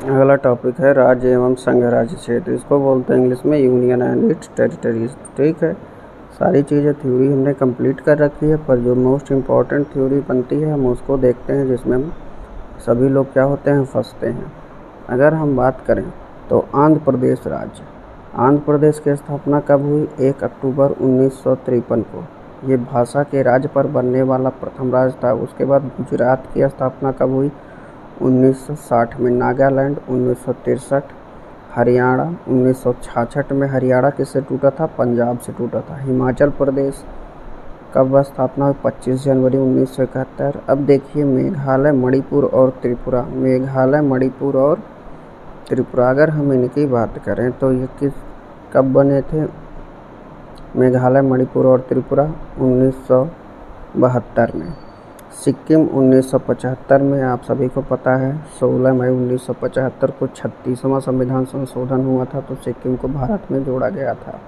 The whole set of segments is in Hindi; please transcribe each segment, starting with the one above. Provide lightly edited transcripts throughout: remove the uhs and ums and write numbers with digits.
अगला टॉपिक है राज्य एवं संघ राज्य क्षेत्र। इसको बोलते हैं इंग्लिश में यूनियन एंड इट्स टेरिटरीज। ठीक है, सारी चीज़ें थ्योरी हमने कंप्लीट कर रखी है, पर जो मोस्ट इम्पॉर्टेंट थ्योरी बनती है हम उसको देखते हैं, जिसमें हम सभी लोग क्या होते हैं, फंसते हैं। अगर हम बात करें तो आंध्र प्रदेश राज्य, आंध्र प्रदेश की स्थापना कब हुई? 1 अक्टूबर 1953 को। ये भाषा के राज्य पर बनने वाला प्रथम राज्य था। उसके बाद गुजरात की स्थापना कब हुई? 1960 में। नागालैंड 1963, हरियाणा 1966 में। हरियाणा किससे टूटा था? पंजाब से टूटा था। हिमाचल प्रदेश कब स्थापना हुई? 25 जनवरी 1971। अब देखिए मेघालय, मणिपुर और त्रिपुरा। मेघालय, मणिपुर और त्रिपुरा, अगर हम इनकी बात करें तो ये कब बने थे? मेघालय, मणिपुर और त्रिपुरा 1972 में। सिक्किम 1975 में, आप सभी को पता है 16 मई 1975 को 36वां संविधान संशोधन हुआ था, तो सिक्किम को भारत में जोड़ा गया था।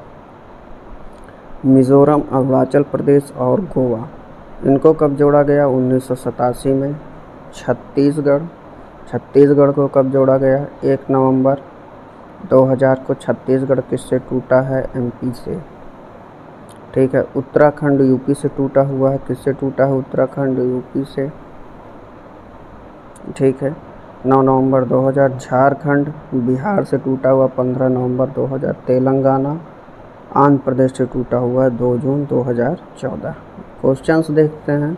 मिज़ोरम, अरुणाचल प्रदेश और गोवा, इनको कब जोड़ा गया? 1987 में। छत्तीसगढ़ को कब जोड़ा गया? 1 नवंबर 2000 को। छत्तीसगढ़ किससे टूटा है? एमपी से। ठीक है, उत्तराखंड यूपी से टूटा हुआ है। किससे टूटा है? उत्तराखंड यूपी से। ठीक है, 9 नवंबर 2000 झारखंड बिहार से टूटा हुआ। 15 नवंबर 2000 तेलंगाना आंध्र प्रदेश से टूटा हुआ है। 2 जून 2014। क्वेश्चंस देखते हैं।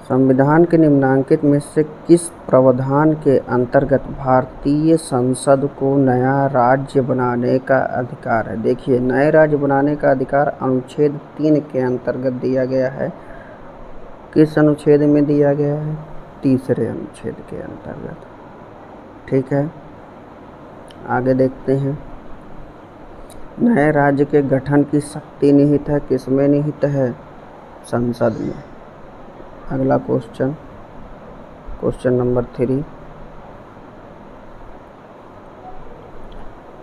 संविधान के निम्नलिखित में से किस प्रावधान के अंतर्गत भारतीय संसद को नया राज्य बनाने का अधिकार है? देखिए, नए राज्य बनाने का अधिकार अनुच्छेद 3 के अंतर्गत दिया गया है। किस अनुच्छेद में दिया गया है? 3रे अनुच्छेद के अंतर्गत। ठीक है, आगे देखते हैं। नए राज्य के गठन की शक्ति निहित है किसमें? निहित है संसद में। अगला क्वेश्चन नंबर 3।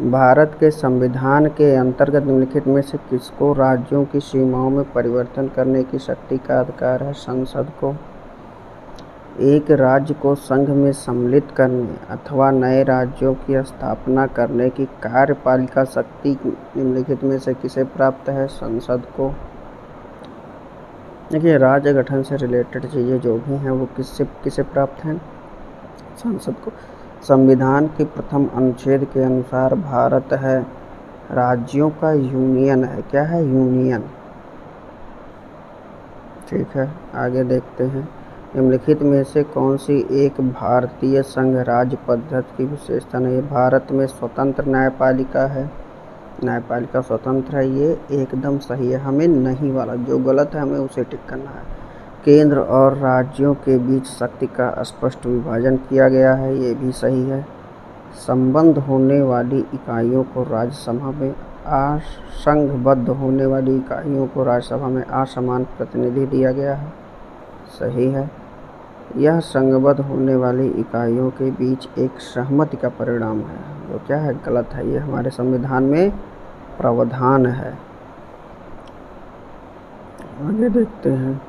भारत के संविधान के अंतर्गत निम्नलिखित में से किसको राज्यों की सीमाओं में परिवर्तन करने की शक्ति का अधिकार है? संसद को। एक राज्य को संघ में सम्मिलित करने अथवा नए राज्यों की स्थापना करने की कार्यपालिका शक्ति निम्नलिखित में से किसे प्राप्त है? संसद को। देखिए, राज्य गठन से रिलेटेड चीज़ें जो भी हैं वो किसे प्राप्त हैं? संसद को। संविधान के प्रथम अनुच्छेद के अनुसार भारत है राज्यों का यूनियन है। क्या है? यूनियन। ठीक है, आगे देखते हैं। निम्नलिखित में से कौन सी एक भारतीय संघ राज्य पद्धति की विशेषता नहीं है? भारत में स्वतंत्र न्यायपालिका है। न्यायपालिका स्वतंत्र है, ये एकदम सही है। हमें नहीं वाला, जो गलत है हमें उसे टिक करना है। केंद्र और राज्यों के बीच शक्ति का स्पष्ट विभाजन किया गया है, ये भी सही है। संबद्ध होने वाली इकाइयों को राज्यसभा में संघबद्ध होने वाली इकाइयों को राज्यसभा में असमान प्रतिनिधि दिया गया है, सही है। यह संघबद्ध होने वाली इकाइयों के बीच एक सहमति का परिणाम है, जो क्या है? गलत है। ये हमारे संविधान में प्रावधान है। आगे देखते हैं।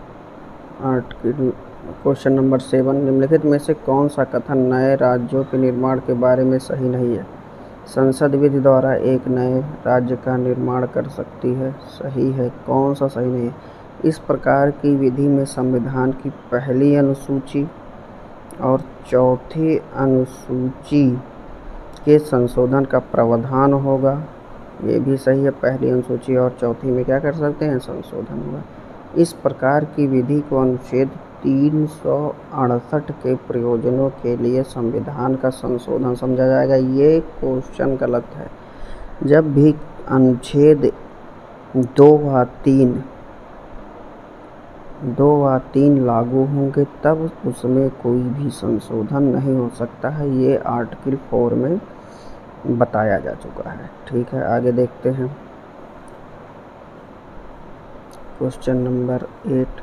Question number 7। निम्नलिखित में से कौन सा कथन नए राज्यों के निर्माण के बारे में सही नहीं है? संसद विधि द्वारा एक नए राज्य का निर्माण कर सकती है, सही है। कौन सा सही नहीं है? इस प्रकार की विधि में संविधान की पहली अनुसूची और चौथी अनुसूची के संशोधन का प्रावधान होगा, ये भी सही है। पहली अनुसूची और चौथी में क्या कर सकते हैं? संशोधन होगा। इस प्रकार की विधि को अनुच्छेद 368 के प्रयोजनों के लिए संविधान का संशोधन समझा जाएगा। ये क्वेश्चन गलत है। जब भी अनुच्छेद 2 व 3 लागू होंगे तब उसमें कोई भी संशोधन नहीं हो सकता है, ये आर्टिकल 4 में बताया जा चुका है। ठीक है, आगे देखते हैं। Question number 8।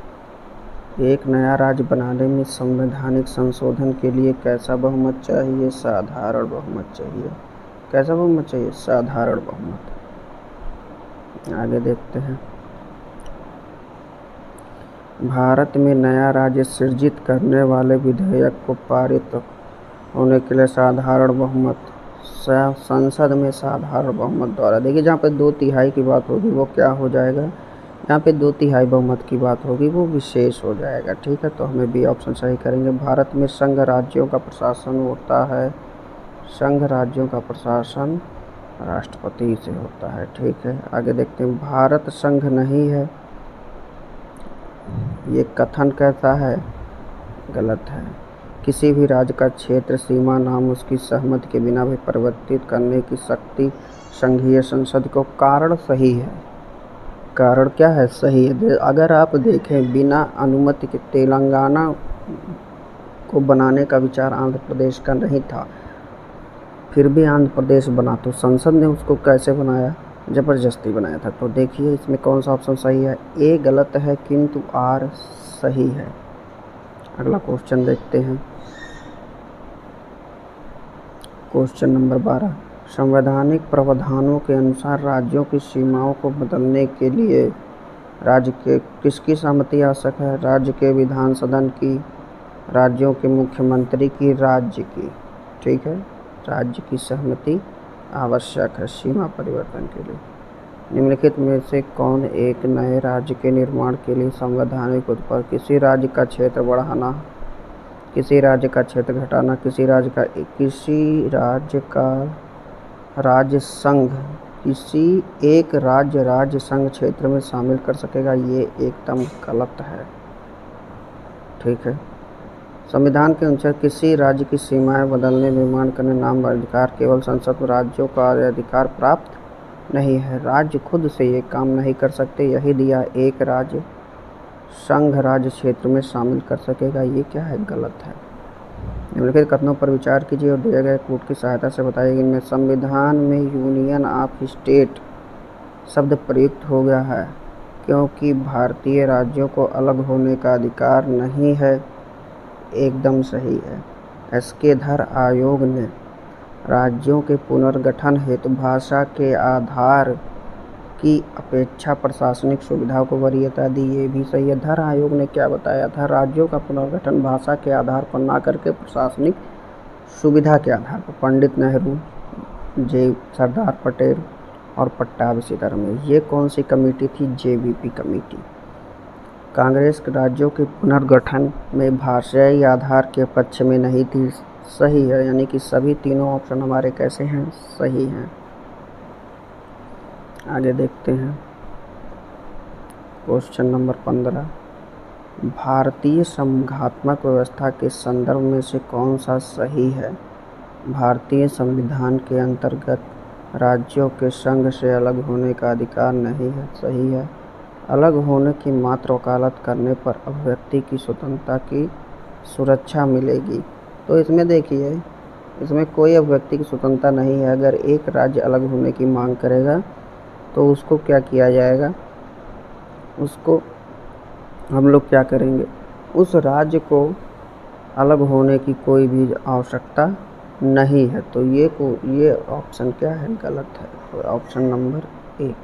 एक नया राज्य बनाने में संवैधानिक संशोधन के लिए कैसा बहुमत चाहिए? साधारण बहुमत चाहिए। कैसा बहुमत चाहिए? साधारण बहुमत। आगे देखते हैं। भारत में नया राज्य सृजित करने वाले विधेयक को पारित होने के लिए साधारण बहुमत, संसद में साधारण बहुमत द्वारा, देखिए जहाँ पे 2/3 की बात होगी वो क्या हो जाएगा, यहाँ पे 2/3 बहुमत की बात होगी वो विशेष हो जाएगा। ठीक है, तो हमें बी ऑप्शन सही करेंगे। भारत में संघ राज्यों का प्रशासन होता है, संघ राज्यों का प्रशासन राष्ट्रपति से होता है। ठीक है, आगे देखते हैं। भारत संघ नहीं है, ये कथन कैसा है, गलत है। किसी भी राज्य का क्षेत्र सीमा नाम उसकी सहमति के बिना भी परिवर्तित करने की शक्ति संघीय संसद को, कारण सही है, कारण क्या है, सही है। अगर आप देखें बिना अनुमति के तेलंगाना को बनाने का विचार आंध्र प्रदेश का नहीं था, फिर भी आंध्र प्रदेश बना, तो संसद ने उसको कैसे बनाया, ज़बरदस्ती बनाया था। तो देखिए इसमें कौन सा ऑप्शन सही है, ए गलत है किंतु आर सही है। अगला क्वेश्चन देखते हैं, क्वेश्चन नंबर 12। संवैधानिक प्रावधानों के अनुसार राज्यों की सीमाओं को बदलने के लिए राज्य के किसकी सहमति आवश्यक है, राज्य के विधान सदन की, राज्यों के मुख्यमंत्री की, राज्य की। ठीक है, राज्य की सहमति आवश्यक है सीमा परिवर्तन के लिए। निम्नलिखित में से कौन एक नए राज्य के निर्माण के लिए संवैधानिक उत्पाद, किसी राज्य का क्षेत्र बढ़ाना, किसी राज्य का क्षेत्र घटाना, किसी राज्य का राज्य संघ किसी एक राज्य संघ क्षेत्र में शामिल कर सकेगा, ये एकदम गलत है। ठीक है, संविधान के अनुसार किसी राज्य की सीमाएं बदलने, निर्माण करने, नाम अधिकार केवल संसद में राज्यों का अधिकार प्राप्त नहीं है, राज्य खुद से ये काम नहीं कर सकते। यही दिया एक राज्य संघ राज्य क्षेत्र में शामिल कर सकेगा, ये क्या है, गलत है। निम्नलिखित कथनों पर विचार कीजिए और दिए गए कोड की सहायता से बताइए। इनमें संविधान में यूनियन ऑफ स्टेट शब्द प्रयुक्त हो गया है क्योंकि भारतीय राज्यों को अलग होने का अधिकार नहीं है, एकदम सही है। एसके धर आयोग ने राज्यों के पुनर्गठन हेतु भाषा के आधार की अपेक्षा प्रशासनिक सुविधाओं को वरीयता दी, ये भी सही है। धर आयोग ने क्या बताया था, राज्यों का पुनर्गठन भाषा के आधार पर ना करके प्रशासनिक सुविधा के आधार पर। पंडित नेहरू, सरदार पटेल और पट्टाभी सीतारामन, ये कौन सी कमेटी थी, जेबीपी कमेटी। कांग्रेस राज्यों के पुनर्गठन में भाषाई आधार के पक्ष में नहीं थी, सही है, यानी कि सभी तीनों ऑप्शन हमारे कैसे हैं, सही हैं। आगे देखते हैं, क्वेश्चन नंबर 15। भारतीय संघात्मक व्यवस्था के संदर्भ में से कौन सा सही है। भारतीय संविधान के अंतर्गत राज्यों के संघ से अलग होने का अधिकार नहीं है, सही है। अलग होने की मात्र वकालत करने पर अभिव्यक्ति की स्वतंत्रता की सुरक्षा मिलेगी। तो इसमें देखिए, इसमें कोई अभिव्यक्ति की स्वतंत्रता नहीं है। अगर एक राज्य अलग होने की मांग करेगा तो उसको क्या किया जाएगा, उसको हम लोग क्या करेंगे, उस राज्य को अलग होने की कोई भी आवश्यकता नहीं है। तो ये ऑप्शन क्या है, गलत है। तो ऑप्शन नंबर 1।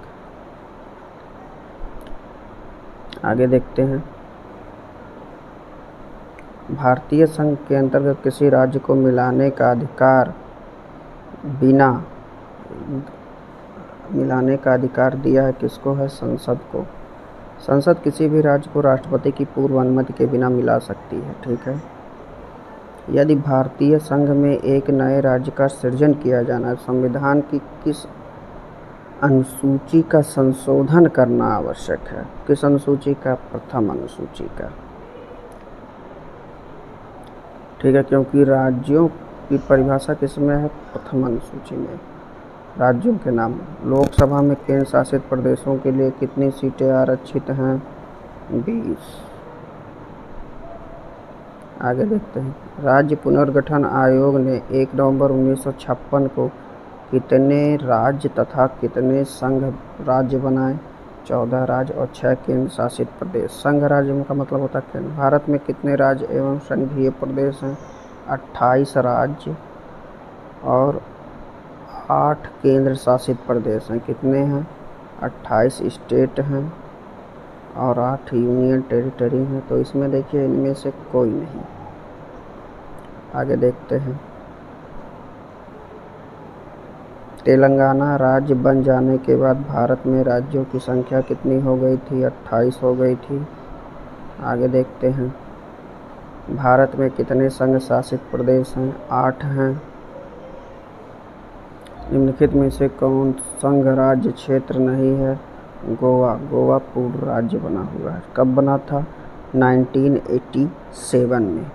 आगे देखते हैं, भारतीय संघ के अंतर्गत किसी राज्य को मिलाने का अधिकार दिया है किसको है, संसद को। संसद किसी भी राज्य को राष्ट्रपति की पूर्व अनुमति के बिना मिला सकती है। ठीक है, यदि भारतीय संघ में एक नए राज्य का सृजन किया जाना है, संविधान की किस अनुसूची का संशोधन करना आवश्यक है, किस अनुसूची का, प्रथम अनुसूची का। ठीक है, क्योंकि राज्यों की परिभाषा किसमें है, प्रथम अनुसूची में, राज्यों के नाम। लोकसभा में केंद्र शासित प्रदेशों के लिए कितनी सीटें आरक्षित हैं, 20। आगे देखते हैं, राज्य पुनर्गठन आयोग ने 1 नवंबर 1956 को कितने राज्य तथा कितने संघ राज्य बनाए, 14 राज्य और 6 केंद्र शासित प्रदेश। संघ राज्य का मतलब होता है केंद्र। भारत में कितने राज्य एवं संघीय प्रदेश हैं, 28 राज्य और 8 केंद्र शासित प्रदेश हैं। कितने हैं, 28 स्टेट हैं और 8 यूनियन टेरिटरी हैं। तो इसमें देखिए इनमें से कोई नहीं। आगे देखते हैं। तेलंगाना राज्य बन जाने के बाद भारत में राज्यों की संख्या कितनी हो गई थी? 28 हो गई थी। आगे देखते हैं। भारत में कितने संघ शासित प्रदेश हैं? 8 हैं। निम्नलिखित में से कौन संघ राज्य क्षेत्र नहीं है? गोवा। गोवा पूर्व राज्य बना हुआ है। कब बना था? 1987 में।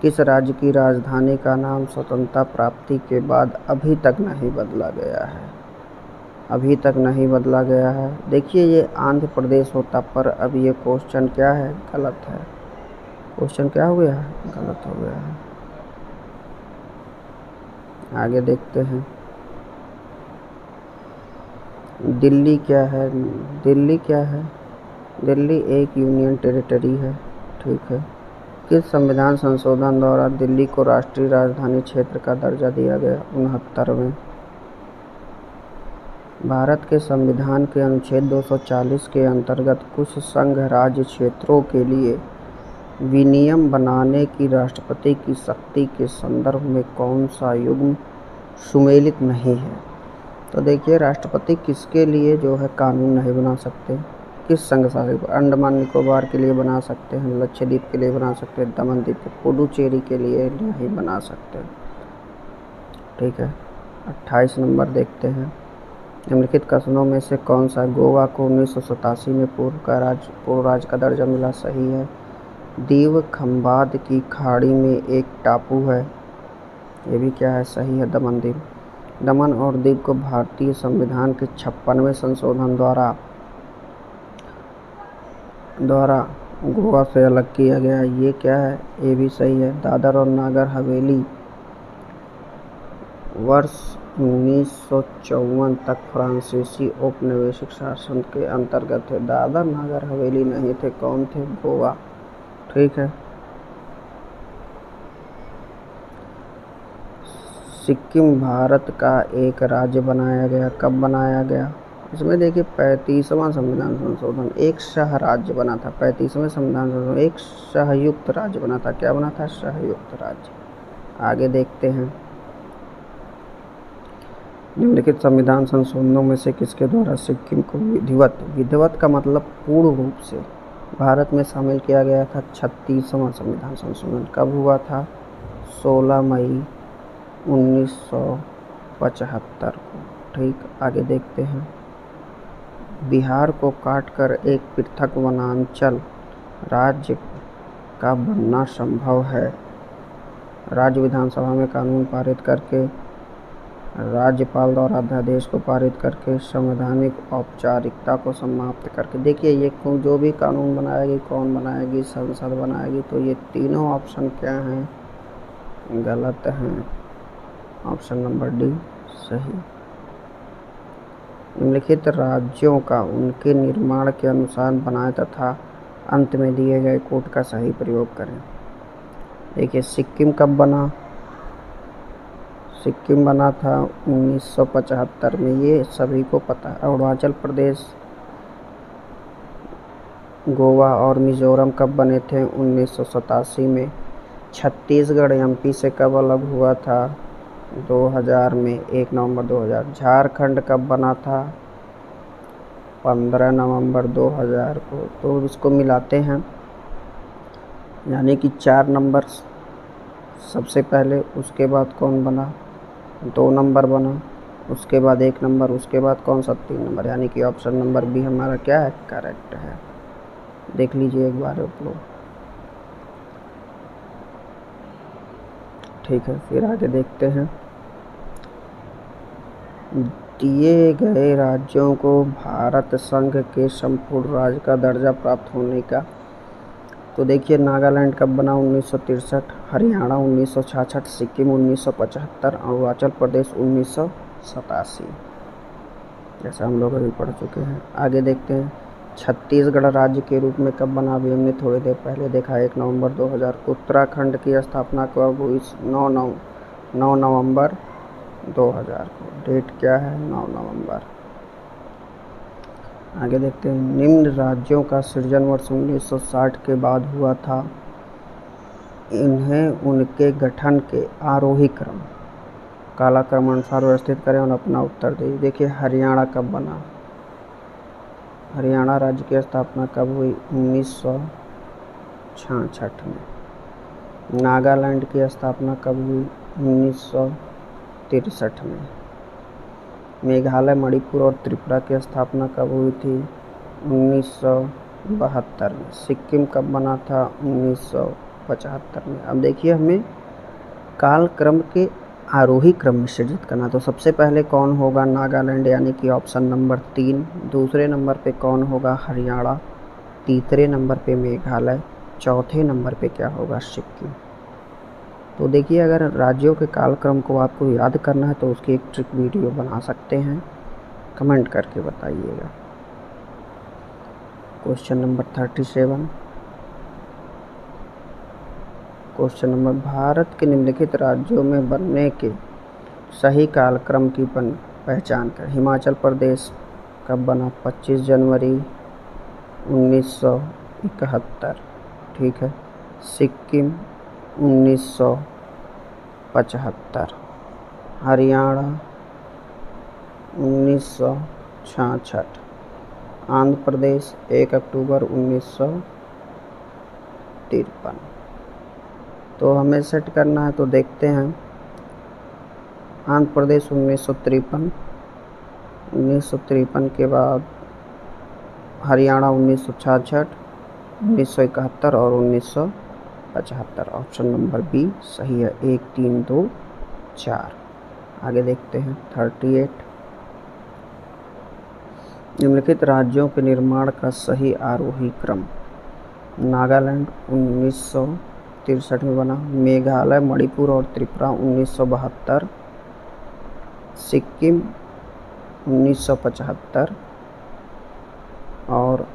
किस राज्य की राजधानी का नाम स्वतंत्रता प्राप्ति के बाद अभी तक नहीं बदला गया है? अभी तक नहीं बदला गया है। देखिए ये आंध्र प्रदेश होता, पर अब ये क्वेश्चन क्या है? गलत है। क्वेश्चन क्या हो गया है? गलत हो गया है। आगे देखते हैं। दिल्ली क्या है? दिल्ली क्या है? दिल्ली एक यूनियन टेरिटरी है। ठीक है। किस संविधान संशोधन द्वारा दिल्ली को राष्ट्रीय राजधानी क्षेत्र का दर्जा दिया गया? 69वें। भारत के संविधान के अनुच्छेद 240 के अंतर्गत कुछ संघ राज्य क्षेत्रों के लिए विनियम बनाने की राष्ट्रपति की शक्ति के संदर्भ में कौन सा युग्म सुमेलित नहीं है? तो देखिए राष्ट्रपति किसके लिए जो है कानून नहीं बना सकते? किस संघ शासित? अंडमान निकोबार के लिए बना सकते हैं, लक्षद्वीप के लिए बना सकते हैं, दमन द्वीप, पुडुचेरी के लिए नहीं बना सकते। ठीक है। 28 नंबर देखते हैं। निम्नलिखित कथनों में से कौन सा? गोवा को 1987 में पूर्व राज्य का दर्जा मिला। सही है। दीव खंबात की खाड़ी में एक टापू है। ये भी क्या है? सही है, दमन द्वीप। दमन और दीव को भारतीय संविधान के 56वें संशोधन द्वारा गोवा से अलग किया गया। ये क्या है? ये भी सही है। दादर और नागर हवेली वर्ष 1954 तक फ्रांसीसी औपनिवेशिक शासन के अंतर्गत थे। दादर नागर हवेली नहीं थे। कौन थे? गोवा। ठीक है। सिक्किम भारत का एक राज्य बनाया गया। कब बनाया गया? इसमें देखिए 35वां संविधान संशोधन एक सह राज्य बना था। 35वें संविधान संशोधन एक सहयुक्त राज्य बना था। क्या बना था? सहयुक्त राज्य। आगे देखते हैं। निम्नलिखित संविधान संशोधनों में से किसके द्वारा सिक्किम को विधिवत का मतलब पूर्ण रूप से भारत में शामिल किया गया था? 36वां संविधान संशोधन। कब हुआ था? 16 मई 1975 को। ठीक। आगे देखते हैं। बिहार को काटकर एक पृथक वनांचल राज्य का बनना संभव है। राज्य विधानसभा में कानून पारित करके, राज्यपाल द्वारा अध्यादेश को पारित करके, संवैधानिक औपचारिकता को समाप्त करके। देखिए ये जो भी कानून बनाएगी, कौन बनाएगी? संसद बनाएगी। तो ये तीनों ऑप्शन क्या हैं? गलत हैं। ऑप्शन नंबर डी सही। निम्नलिखित राज्यों का उनके निर्माण के अनुसार बनाए तथा अंत में दिए गए कोड का सही प्रयोग करें। देखिए सिक्किम कब बना? सिक्किम बना था 1975 में। ये सभी को पता है। अरुणाचल प्रदेश, गोवा और मिजोरम कब बने थे? 1987 में। छत्तीसगढ़ एमपी से कब अलग हुआ था? 2000 में, 1 नवंबर 2000। झारखंड कब बना था? 15 नवंबर 2000 को। तो इसको मिलाते हैं, यानी कि 4 नंबर सबसे पहले, उसके बाद कौन बना? 2 नंबर बना, उसके बाद 1 नंबर, उसके बाद कौन सा? 3 नंबर, यानी कि ऑप्शन नंबर बी हमारा क्या है? करेक्ट है। देख लीजिए एक बार आप लोग। ठीक है। फिर आगे देखते हैं। दिए गए राज्यों को भारत संघ के संपूर्ण राज्य का दर्जा प्राप्त होने का। तो देखिए नागालैंड कब बना? 1963, हरियाणा 1966, सिक्किम 1975, अरुणाचल प्रदेश 1987, जैसा हम लोग अभी पढ़ चुके हैं। आगे देखते हैं। छत्तीसगढ़ राज्य के रूप में कब बना? अभी हमने थोड़ी देर पहले देखा, 1 नवंबर 2000। उत्तराखंड की स्थापना कब हुई? 9 नवंबर 2000 को। डेट क्या है? 9 नवंबर। आगे देखते हैं, निम्न राज्यों का सृजन वर्ष 1960 के बाद हुआ था। इन्हें उनके गठन के आरोही क्रम कालक्रम अनुसार व्यवस्थित करें और अपना उत्तर दीजिए। देखिए हरियाणा कब बना, हरियाणा राज्य की स्थापना कब हुई, 1966 में। नागालैंड की स्थापना कब हुई, 1963 में। मेघालय, मणिपुर और त्रिपुरा की स्थापना कब हुई थी, 1972 में। सिक्किम कब बना था, 1975 में। अब देखिए हमें कालक्रम के आरोही क्रम में सृजित करना, तो सबसे पहले कौन होगा, नागालैंड यानी कि ऑप्शन नंबर 3। दूसरे नंबर पे कौन होगा, हरियाणा। तीसरे नंबर पे मेघालय। चौथे नंबर पे क्या होगा, सिक्किम। तो देखिए अगर राज्यों के कालक्रम को आपको याद करना है तो उसकी एक ट्रिक वीडियो बना सकते हैं, कमेंट करके बताइएगा। Question number 37। Question number, Bharat के निम्नलिखित राज्यों में बनने के सही कालक्रम की पहचान करें। हिमाचल प्रदेश कब बना, 25 जनवरी 1971। ठीक है। सिक्किम 1975। हरियाणा 1966। आंध्र प्रदेश 1 अक्टूबर 1953। तो हमें सेट करना है, तो देखते हैं। आंध्र प्रदेश 1953, 1953 के बाद हरियाणा 1966, 1971 और 1975। ऑप्शन नंबर बी सही है, 1 3 2 4। आगे देखते हैं 38। निम्नलिखित राज्यों के निर्माण का सही आरोही क्रम। नागालैंड 1963 में बना। मेघालय, मणिपुर और त्रिपुरा 1972। सिक्किम 1975 और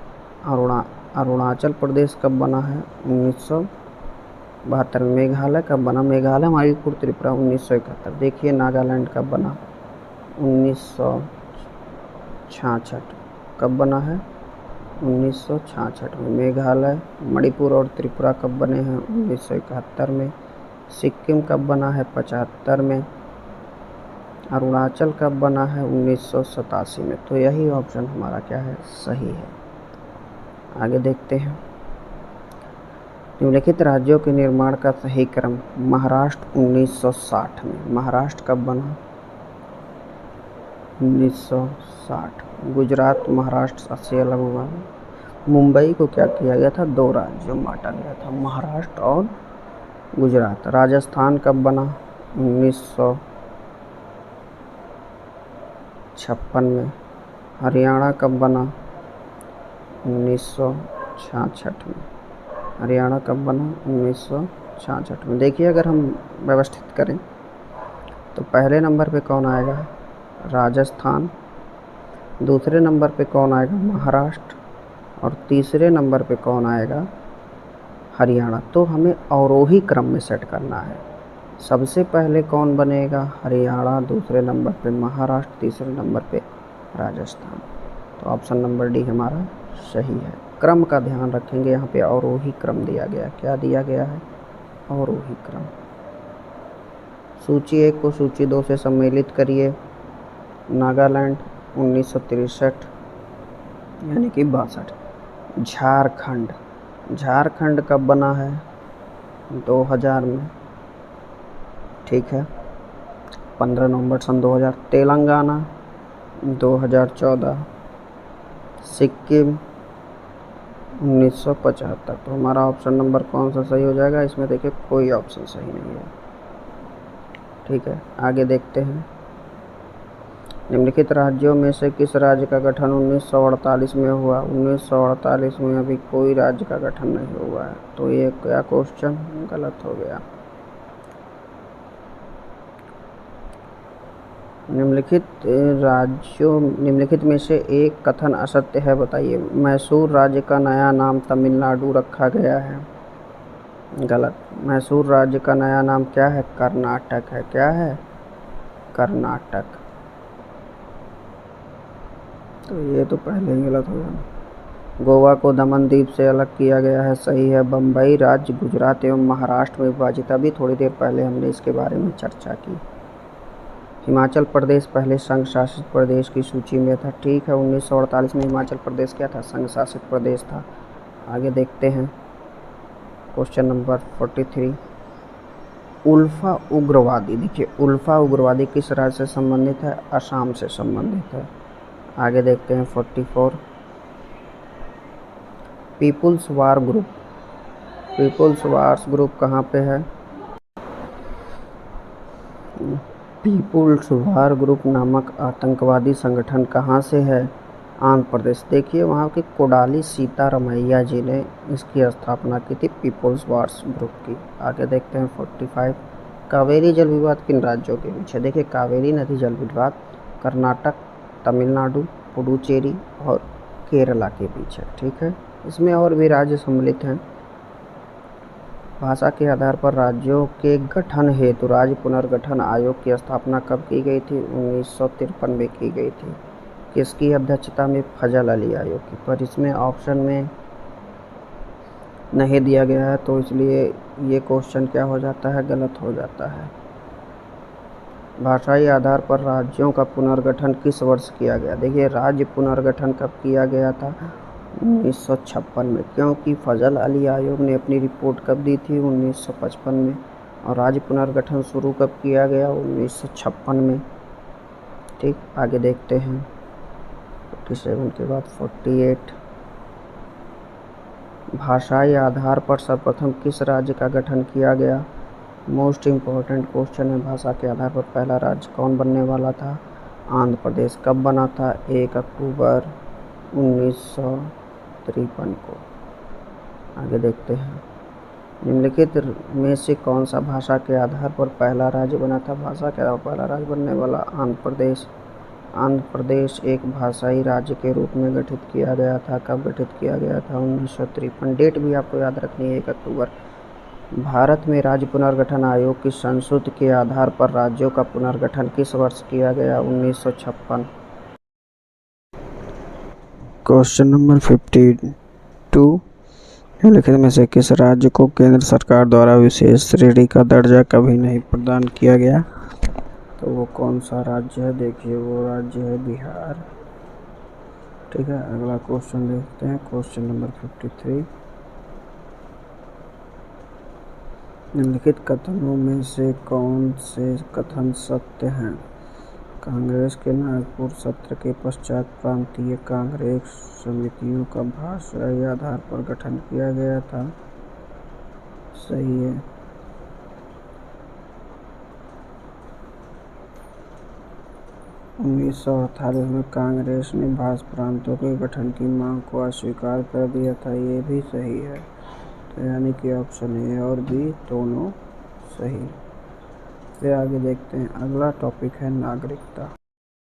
अरुणाचल प्रदेश कब बना है, 1972 में। मेघालय कब बना, मेघालय, मणिपुर, त्रिपुरा 1971। देखिए नागालैंड कब बना, 1966। कब बना है, 1966 में। मेघालय, मणिपुर और त्रिपुरा कब बने हैं, 1971 में। सिक्किम कब बना है, 75 में। अरुणाचल कब बना है, 1987 में। तो यही ऑप्शन हमारा क्या है, सही है। आगे देखते हैं। निम्नलिखित राज्यों के निर्माण का सही क्रम। महाराष्ट्र 1960 में। महाराष्ट्र कब बना, 1960। गुजरात महाराष्ट्र से अलग हुआ। मुंबई को क्या किया गया था, 2 राज्यों में बांटा गया था, महाराष्ट्र और गुजरात। राजस्थान कब बना, 1956 में। हरियाणा कब बना, 1966 में। हरियाणा कब बना, 1966 में। देखिए अगर हम व्यवस्थित करें तो पहले नंबर पे कौन आएगा, राजस्थान। दूसरे नंबर पे कौन आएगा, महाराष्ट्र। और तीसरे नंबर पे कौन आएगा, हरियाणा। तो हमें अवरोही क्रम में सेट करना है। सबसे पहले कौन बनेगा, हरियाणा। दूसरे नंबर पे महाराष्ट्र, तीसरे नंबर पे राजस्थान। तो ऑप्शन नंबर डी हमारा सही है। क्रम का ध्यान रखेंगे, यहाँ पे अवरोही क्रम दिया गया है। क्या दिया गया है, अवरोही क्रम। सूची 1 को सूची 2 से सम्मिलित करिए। नागालैंड 1963 यानी कि 62। झारखंड, झारखंड कब बना है, 2000 में। ठीक है, 15 नवंबर सन 2000। तेलंगाना 2014। सिक्किम 1975। तो हमारा ऑप्शन नंबर कौन सा सही हो जाएगा, इसमें देखिए कोई ऑप्शन सही नहीं है। ठीक है, आगे देखते हैं। निम्नलिखित राज्यों में से किस राज्य का गठन 1948 में हुआ। 1948 में अभी कोई राज्य का गठन नहीं हुआ है, तो ये क्या क्वेश्चन गलत हो गया। निम्नलिखित में से एक कथन असत्य है, बताइए। मैसूर राज्य का नया नाम तमिलनाडु रखा गया है। गलत। मैसूर राज्य का नया नाम क्या है, कर्नाटक है। क्या है, कर्नाटक। तो ये तो पहले ही गलत हो गया। गोवा को दमन द्वीप से अलग किया गया है, सही है। बम्बई राज्य गुजरात एवं महाराष्ट्र में विभाजित, अभी थोड़ी देर पहले हमने इसके बारे में चर्चा की। हिमाचल प्रदेश पहले संघ शासित प्रदेश की सूची में था, ठीक है। 1948 में हिमाचल प्रदेश क्या था? संघ शासित प्रदेश था। आगे देखते हैं क्वेश्चन नंबर 43। उल्फा उग्रवादी, देखिए उल्फा उग्रवादी किस राज्य से संबंधित है? असम से संबंधित है। आगे देखते हैं 44। People's war group, people's wars group कहाँ पे है? पीपुल्स वार ग्रुप नामक आतंकवादी संगठन कहाँ से है? आंध्र प्रदेश। देखिए वहाँ के कोडाली सीतारमैया जी ने इसकी स्थापना की थी, पीपुल्स वार्स ग्रुप की। आगे देखते हैं 45। कावेरी जल विवाद किन राज्यों के बीच है? देखिए कावेरी नदी जल विवाद कर्नाटक, तमिलनाडु, पुडुचेरी और केरला के बीच है, ठीक है। इसमें और भी राज्य सम्मिलित हैं। भाषा के आधार पर राज्यों के गठन हेतु राज्य पुनर्गठन आयोग की स्थापना कब की गई थी? 1953 में की गई थी। किसकी अध्यक्षता में? फजल अली आयोग की। पर इसमें ऑप्शन में नहीं दिया गया है, तो इसलिए ये क्वेश्चन क्या हो जाता है? गलत हो जाता है। भाषाई आधार पर राज्यों का पुनर्गठन किस वर्ष किया गया? देखिए राज्य पुनर्गठन कब किया गया था? 1956 में, क्योंकि फजल अली आयोग ने अपनी रिपोर्ट कब दी थी? 1955 में। और राज्य पुनर्गठन शुरू कब किया गया? 1956 में, ठीक। आगे देखते हैं 47 के बाद 48। भाषाई आधार पर सर्वप्रथम किस राज्य का गठन किया गया? मोस्ट इम्पॉर्टेंट क्वेश्चन है। भाषा के आधार पर पहला राज्य कौन बनने वाला था? आंध्र प्रदेश। कब बना था? 1 अक्टूबर 1953 को। आगे देखते हैं निम्नलिखित में से कौन सा भाषा के आधार पर पहला राज्य बना था? भाषा के आधार पर पहला राज्य बनने वाला आंध्र प्रदेश। आंध्र प्रदेश एक भाषाई राज्य के रूप में गठित किया गया था। कब गठित किया गया था? 1953। डेट भी आपको याद रखनी है, 1 अक्टूबर। भारत में राज्य पुनर्गठन आयोग की संस्तुति के आधार पर राज्यों का पुनर्गठन किस वर्ष किया गया? 1956। Question number 52। निम्नलिखित में से किस राज्य को केंद्र सरकार द्वारा विशेष श्रेणी का दर्जा कभी नहीं प्रदान किया गया? तो वो कौन सा राज्य है? देखिए वो राज्य है बिहार, ठीक है। अगला क्वेश्चन देखते हैं क्वेश्चन नंबर 53। निम्नलिखित कथनों में से कौन से कथन सत्य हैं? कांग्रेस के नागपुर सत्र के पश्चात प्रांतीय कांग्रेस समितियों का भाषाई आधार पर गठन किया गया था, सही है। 1948 में कांग्रेस ने भाषा प्रांतों के गठन की मांग को अस्वीकार कर दिया था, ये भी सही है। तो यानी कि ऑप्शन ए और बी दोनों सही। फिर आगे देखते हैं, अगला टॉपिक है नागरिकता।